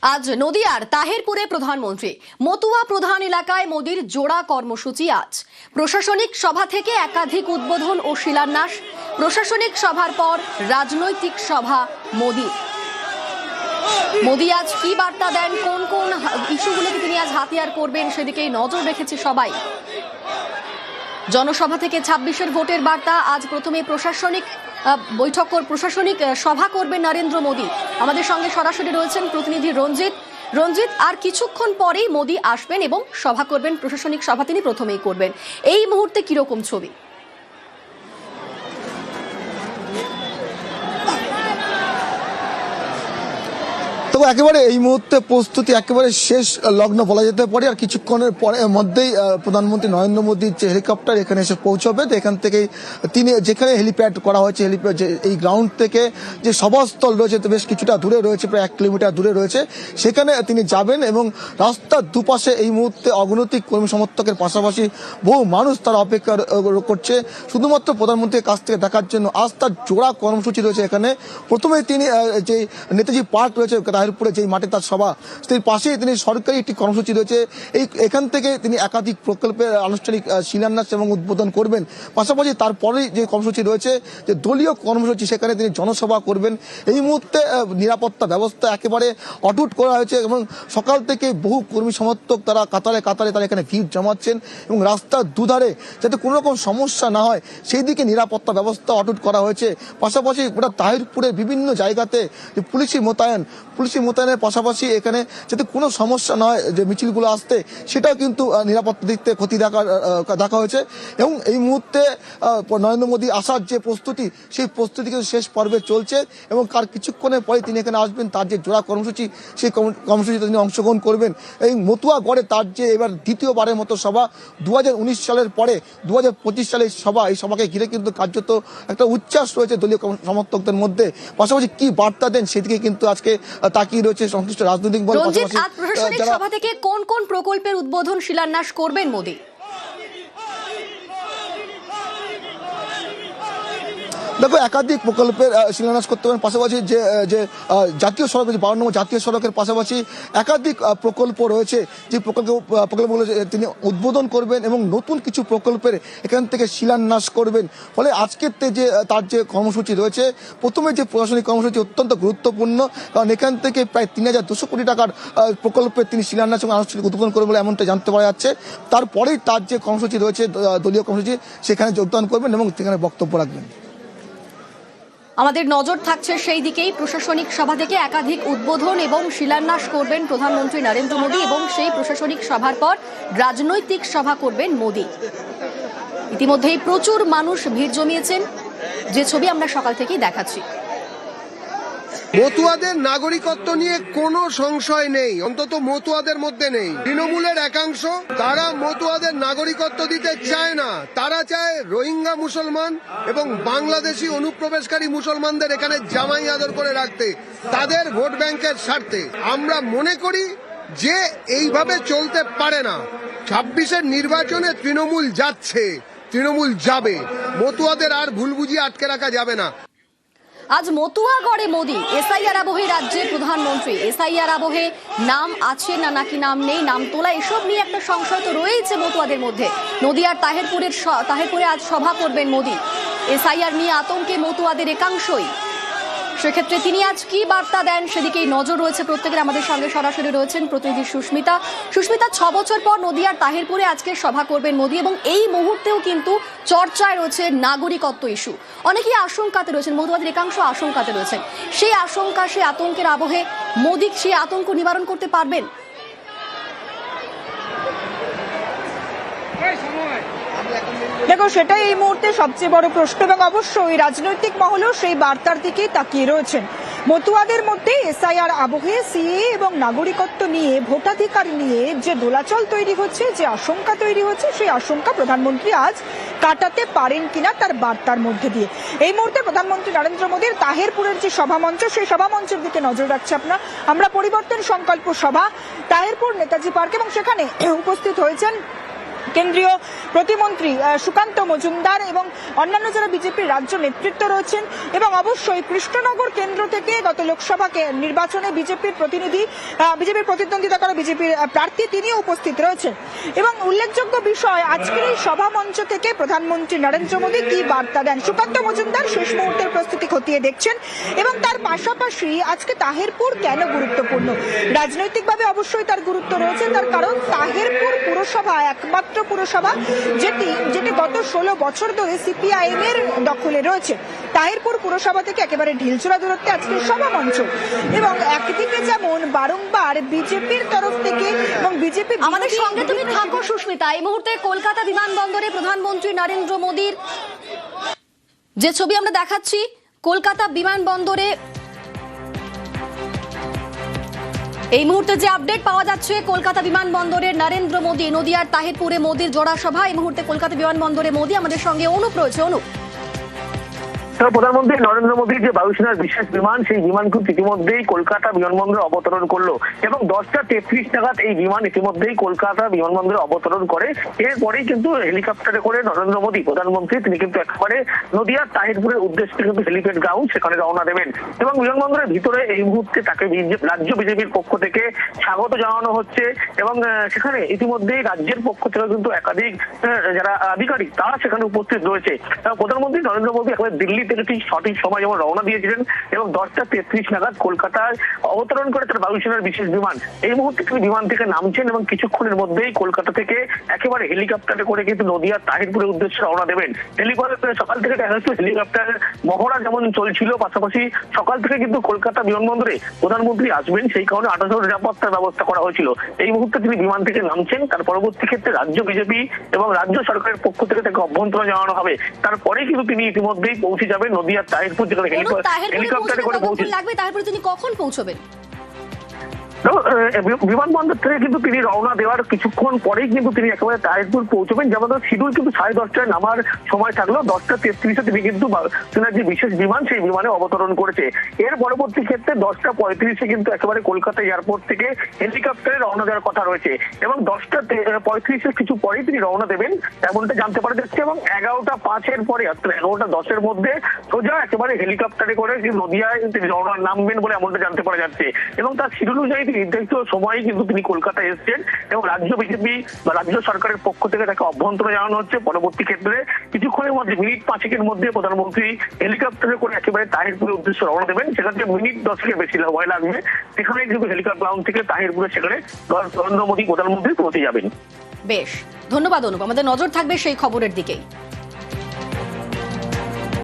আজ নদিয়ার তাহেরপুরে প্রধানমন্ত্রী মতুয়া প্রধান এলাকায় মোদির জোড়া কর্মসূচি। আজ প্রশাসনিক সভা থেকে একাধিক উদ্বোধন ও শিলান্যাস। প্রশাসনিক সভার পর রাজনৈতিক সভা মোদি আজ কি বার্তা দেন, কোন কোন ইস্যুগুলোকে তিনি আজ হাতিয়ার করবেন সেদিকেই নজর রেখেছে সবাই। জনসভা থেকে ২৬-এর ভোটের বার্তা। আজ প্রথমে প্রশাসনিক প্রশাসনিক সভা করবেন নরেন্দ্র মোদি। আমাদের সঙ্গে সরাসরি রয়েছেন প্রতিনিধি রঞ্জিত। আর কিছুক্ষণ পরেই মোদি আসবেন এবং সভা করবেন, প্রশাসনিক সভা তিনি প্রথমেই করবেন। এই মুহূর্তে কিরকম ছবি? তবে একেবারে এই মুহূর্তে প্রস্তুতি একেবারে শেষ লগ্ন বলা যেতে পারে। আর কিছুক্ষণের মধ্যেই প্রধানমন্ত্রী নরেন্দ্র মোদীর যে হেলিকপ্টার এখানে এসে পৌঁছবে। তো এখান থেকেই তিনি যেখানে হেলিপ্যাড করা হয়েছে, হেলিপ্যাড এই গ্রাউন্ড থেকে যে সভাস্থল রয়েছে বেশ কিছুটা দূরে রয়েছে, প্রায় 1 কিলোমিটার দূরে রয়েছে, সেখানে তিনি যাবেন। এবং রাস্তার দুপাশে এই মুহূর্তে অগণতিক কর্মী সমর্থকের পাশাপাশি বহু মানুষ তারা অপেক্ষা করছে শুধুমাত্র প্রধানমন্ত্রীর কাছ থেকে দেখার জন্য। আজ তার জোড়া কর্মসূচি রয়েছে এখানে। প্রথমে তিনি যে নেতাজি পার্ক রয়েছে তাহেরপুরে, যেই মাঠে তার সভা, সেই পাশেই তিনি সরকারি একটি কর্মসূচি রয়েছে। এখান থেকে তিনি একাধিক প্রকল্পের আনুষ্ঠানিক শিলান্যাস এবং উদ্বোধন করবেন। পাশাপাশি তারপরেই যে কর্মসূচি রয়েছে যে দলীয় কর্মসূচি, সেখানে তিনি জনসভা করবেন। এই মুহূর্তে নিরাপত্তা ব্যবস্থা একেবারে অটুট করা হয়েছে এবং সকাল থেকে বহু কর্মী সমর্থক তারা কাতারে তারা এখানে ভিড় জমাচ্ছেন এবং রাস্তার দুধারে যাতে কোনো রকম সমস্যা না হয় সেই দিকে নিরাপত্তা ব্যবস্থা অটুট করা হয়েছে। পাশাপাশি গোটা তাহেরপুরের বিভিন্ন জায়গাতে যে পুলিশি মোতায়েনের পাশাপাশি এখানে যাতে কোনো সমস্যা না হয়, যে মিছিলগুলো আসতে, সেটাও কিন্তু নিরাপত্তা দিক থেকে ক্ষতি দেখা হয়েছে। এবং এই মুহূর্তে নরেন্দ্র মোদী আসার যে প্রস্তুতি, সেই প্রস্তুতি কিন্তু শেষ পর্বে চলছে এবং কার কিছুক্ষণের পরে তিনি এখানে আসবেন। তার যে জোড়া কর্মসূচি, সেই কর্মসূচিতে তিনি অংশগ্রহণ করবেন। এই মতুয়াগড়ে তার যে এবার দ্বিতীয়বারের মতো সভা, 2019 সালের পরে 2025 সালের সভা, এই সভাকে ঘিরে কিন্তু কার্যত একটা উচ্ছ্বাস রয়েছে দলীয় সমর্থকদের মধ্যে। পাশাপাশি কি বার্তা দেন সেদিকে কিন্তু আজকে তাকিয়ে রয়েছে সংশ্লিষ্ট রাজনৈতিক দল। প্রশাসনিক সভা থেকে কোন কোন প্রকল্পের উদ্বোধন শিলান্যাস করবেন মোদি? দেখো, একাধিক প্রকল্পের শিলান্যাস করতে পারেন। পাশাপাশি যে জাতীয় সড়ক, 52 নম্বর জাতীয় সড়কের পাশাপাশি একাধিক প্রকল্প রয়েছে, যে প্রকল্পগুলো তিনি উদ্বোধন করবেন এবং নতুন কিছু প্রকল্পের এখান থেকে শিলান্যাস করবেন। ফলে আজকের যে তার যে কর্মসূচি রয়েছে, প্রথমে যে প্রশাসনিক কর্মসূচি অত্যন্ত গুরুত্বপূর্ণ, কারণ এখান থেকে প্রায় 3200 কোটি টাকার প্রকল্পের তিনি শিলান্যাস এবং আনুষ্ঠানিক উদ্বোধন করবেন বলে এমনটা জানতে পারা যাচ্ছে। তারপরেই তার যে কর্মসূচি রয়েছে দলীয় কর্মসূচি, সেখানে যোগদান করবেন এবং সেখানে বক্তব্য রাখবেন। আমাদের নজর থাকছে সেই দিকেই। প্রশাসনিক সভা থেকে একাধিক উদ্বোধন এবং শিলান্যাস করবেন প্রধানমন্ত্রী নরেন্দ্র মোদি এবং সেই প্রশাসনিক সভার পর রাজনৈতিক সভা করবেন মোদি। ইতিমধ্যেই প্রচুর মানুষ ভিড় জমিয়েছেন, যে ছবি আমরা সকাল থেকেই দেখাচ্ছি। মতুয়াদের নাগরিকত্ব নিয়ে কোনো সংশয় নেই, অন্তত মতুয়াদের মধ্যে নেই। তৃণমূলের একাংশ তারা মতুয়াদের নাগরিকত্ব দিতে চায় না। তারা চায় রোহিঙ্গা মুসলমান এবং বাংলাদেশি অনুপ্রবেশকারী মুসলমানদের এখানে জামাই আদর করে রাখতে, তাদের ভোট ব্যাংকের স্বার্থে। আমরা মনে করি যে এইভাবে চলতে পারে না। 26-এর নির্বাচনে তৃণমূল যাচ্ছে, তৃণমূল যাবে, মতুয়াদের আর ভুল বুঝিয়ে আটকে রাখা যাবে না। আজ মতুয়াগড়ে মোদি এসআইআর আবহে রাজ্যের প্রধানমন্ত্রী। এসআইআর আবহে নাম আছে না নাকি নাম নেই, নাম তোলা, এসব নিয়ে একটা সংশয় তো রয়েছে মতুয়াদের মধ্যে। নদিয়ার তাহেরপুরে আজ সভা করবেন মোদি। এসআইআর নিয়ে আতঙ্কে মতুয়াদের একাংশই। সেক্ষেত্রে তিনি আজ কি বার্তা দেন সেদিকেই নজর রয়েছে প্রত্যেকের। আমাদের সঙ্গে সরাসরি রয়েছেন প্রতিনিধি সুস্মিতা। 6 বছর পর নদিয়ার তাহেরপুরে আজকে সভা করবেন মোদি এবং এই মুহূর্তেও কিন্তু চর্চায় রয়েছে নাগরিকত্ব ইস্যু। অনেকেই আশঙ্কাতে রয়েছেন, মতুয়াদের একাংশ আশঙ্কাতে রয়েছেন। সেই আশঙ্কা, সেই আতঙ্কের আবহে মোদি সেই আতঙ্ক নিবারণ করতে পারবেন? দেখো, সেটাই এই মুহূর্তে সবচেয়ে বড় প্রশ্ন এবং অবশ্যই রাজনৈতিক মহলও সেই বার্তার দিকে তাকিয়ে রয়েছেন। মতুয়াদের মধ্যে এসআইআর আবহে সিএ এবং নাগরিকত্ব নিয়ে, ভোটাধিকার নিয়ে যে দোলাচল তৈরি হচ্ছে, যে আশঙ্কা তৈরি হচ্ছে, সেই আশঙ্কা প্রধানমন্ত্রী আজ কাটাতে পারেন কিনা তার বার্তার মধ্যে দিয়ে। এই মুহূর্তে প্রধানমন্ত্রী নরেন্দ্র মোদীর তাহেরপুরের যে সভামঞ্চ, সেই সভামঞ্চের দিকে নজর রাখছে আমরা। পরিবর্তন সংকল্প সভা তাহেরপুর নেতাজি পার্ক এবং সেখানে উপস্থিত হয়েছেন কেন্দ্রীয় প্রতিমন্ত্রী সুকান্ত মজুমদার এবং অন্যান্য যারা বিজেপির রাজ্য নেতৃত্ব রয়েছেন, এবং অবশ্যই কৃষ্ণনগর কেন্দ্র থেকে গত লোকসভা নির্বাচনে বিজেপির প্রতিদ্বন্দ্বিতা করা বিজেপির প্রার্থী তিনিও উপস্থিত রয়েছেন। এবং উল্লেখযোগ্য বিষয়, আজকের এই সভা মঞ্চ থেকে প্রধানমন্ত্রী নরেন্দ্র মোদী কি বার্তা দেন, সুকান্ত মজুমদার শেষ মুহূর্তের প্রস্তুতি খতিয়ে দেখছেন। এবং তার পাশাপাশি আজকে তাহিরপুর কেন গুরুত্বপূর্ণ, রাজনৈতিকভাবে অবশ্যই তার গুরুত্ব রয়েছে, তার কারণ তাহিরপুর পুরসভা একমাত্র পুরসভা যেটি গত 16 বছর ধরে সিপিআইএম এর দখলে রয়েছে। তাহিরপুর পুরসভা থেকে একেবারে ঢিলছোড়া দূরত্বে আজকের সভা মঞ্চ, এবং একদিকে যেমন বারংবার বিজেপির তরফ থেকে এবং বিজেপি আমাদের সঙ্গে তুমি থাকো সুস্মিতা। এই মুহূর্তে কলকাতা বিমানবন্দরে প্রধানমন্ত্রী নরেন্দ্র মোদীর যে ছবি আমরা দেখাচ্ছি, কলকাতা বিমানবন্দরে এই মুহূর্তে যে আপডেট পাওয়া যাচ্ছে, কলকাতা বিমানবন্দরের নরেন্দ্র মোদী, নদিয়ার তাহিরপুরে মোদীর জোড়া সভা। এই মুহূর্তে কলকাতা বিমানবন্দরে মোদী, আমাদের সঙ্গে অনুপ রয়েছে। অনুপ, প্রধানমন্ত্রী নরেন্দ্র মোদীর যে বায়ুসেনার বিশেষ বিমান, সেই বিমান কিন্তু ইতিমধ্যেই কলকাতা বিমানবন্দরে অবতরণ করলো এবং 10:33 নাগাদ এই বিমান ইতিমধ্যেই কলকাতা বিমানবন্দরে অবতরণ করে। এরপরেই কিন্তু হেলিকপ্টারে করে নরেন্দ্র মোদী প্রধানমন্ত্রী তিনি কিন্তু একেবারে নদিয়ার তাহিরপুরের উদ্দেশ্যে কিন্তু হেলিপ্যাড গ্রাউন্ড সেখানে রওনা দেবেন এবং বিমানবন্দরের ভিতরে এই মুহূর্তে তাকে রাজ্য বিজেপির পক্ষ থেকে স্বাগত জানানো হচ্ছে এবং সেখানে ইতিমধ্যেই রাজ্যের পক্ষ থেকে কিন্তু একাধিক যারা আধিকারিক তারা সেখানে উপস্থিত রয়েছে। প্রধানমন্ত্রী নরেন্দ্র মোদী একেবারে দিল্লি থেকে ঠিক সঠিক সময় যেমন রওনা দিয়েছিলেন এবং 10:33 নাগাদ কলকাতায় অবতরণ করে তার বায়ুসেনার বিশেষ বিমান। এই মুহূর্তে তিনি বিমান থেকে নামছেন এবং কিছুক্ষণের মধ্যেই কলকাতা থেকে একেবারে হেলিকপ্টারে করে কিন্তু নদিয়ার তাহিরপুরের উদ্দেশ্যে রওনা দেবেন। হেলিকপ্টারে সকাল থেকে দেখা যাচ্ছে হেলিকপ্টারের মহড়া যেমন চলছিল, পাশাপাশি সকাল থেকে কিন্তু কলকাতা বিমানবন্দরে প্রধানমন্ত্রী আসবেন, সেই কারণে 28 নিরাপত্তার ব্যবস্থা করা হয়েছিল। এই মুহূর্তে তিনি বিমান থেকে নামছেন, তার পরবর্তী ক্ষেত্রে রাজ্য বিজেপি এবং রাজ্য সরকারের পক্ষ থেকে তাকে অভ্যন্তরণ জানানো হবে। তারপরেই কিন্তু তিনি ইতিমধ্যেই পৌঁছে যাবেন নদিয়ার তাহিরপুর, যেখানে হেলিকপ্টারে করে পৌঁছে লাগবে। তারপরে তিনি কখন পৌঁছবেন? বিমানবন্দর থেকে কিন্তু তিনি রওনা দেওয়ার কিছুক্ষণ পরেই কিন্তু তিনি একেবারে তাহিরপুর পৌঁছবেন। যেমন শিডিউল কিন্তু 10:30টায় নামার সময় থাকলেও 10:33 তিনি কিন্তু তেনার যে বিশেষ বিমান সেই বিমানে অবতরণ করেছে। এর পরবর্তী ক্ষেত্রে 10:35 কিন্তু একেবারে কলকাতা এয়ারপোর্ট থেকে হেলিকপ্টারে রওনা দেওয়ার কথা রয়েছে এবং 10:35 কিছু পরেই তিনি রওনা দেবেন এমনটা জানতে পারা যাচ্ছে এবং 11:05 পরে অর্থাৎ 11:10 মধ্যে সোজা একেবারে হেলিকপ্টারে করে নদিয়ায় তিনি রওনা নামবেন বলে এমনটা জানতে পারা যাচ্ছে এবং তার শিডিউল অনুযায়ী নির্ধারিত সময়ে কিন্তু তিনি কলকাতায় এসেছেন এবং রাজ্য বিজেপি বা রাজ্য সরকারের পক্ষ থেকে তাকে অভ্যন্তরণ জানানো হচ্ছে। পরবর্তী ক্ষেত্রে কিছুক্ষণের মধ্যে মিনিট 5 মধ্যে প্রধানমন্ত্রী হেলিকপ্টারে করে একেবারে তাহিরপুরের উদ্দেশ্যে রওনা দেবেন। সেখান থেকে মিনিট 10 বেশি সময় লাগবে। সেখানে কিন্তু হেলিকপ্টার গ্রাউন্ড থেকে তাহিরপুরে সেখানে নরেন্দ্র মোদী প্রধানমন্ত্রী পৌঁছে যাবেন। বেশ, ধন্যবাদ অনুপ। আমাদের নজর থাকবে সেই খবরের দিকেই।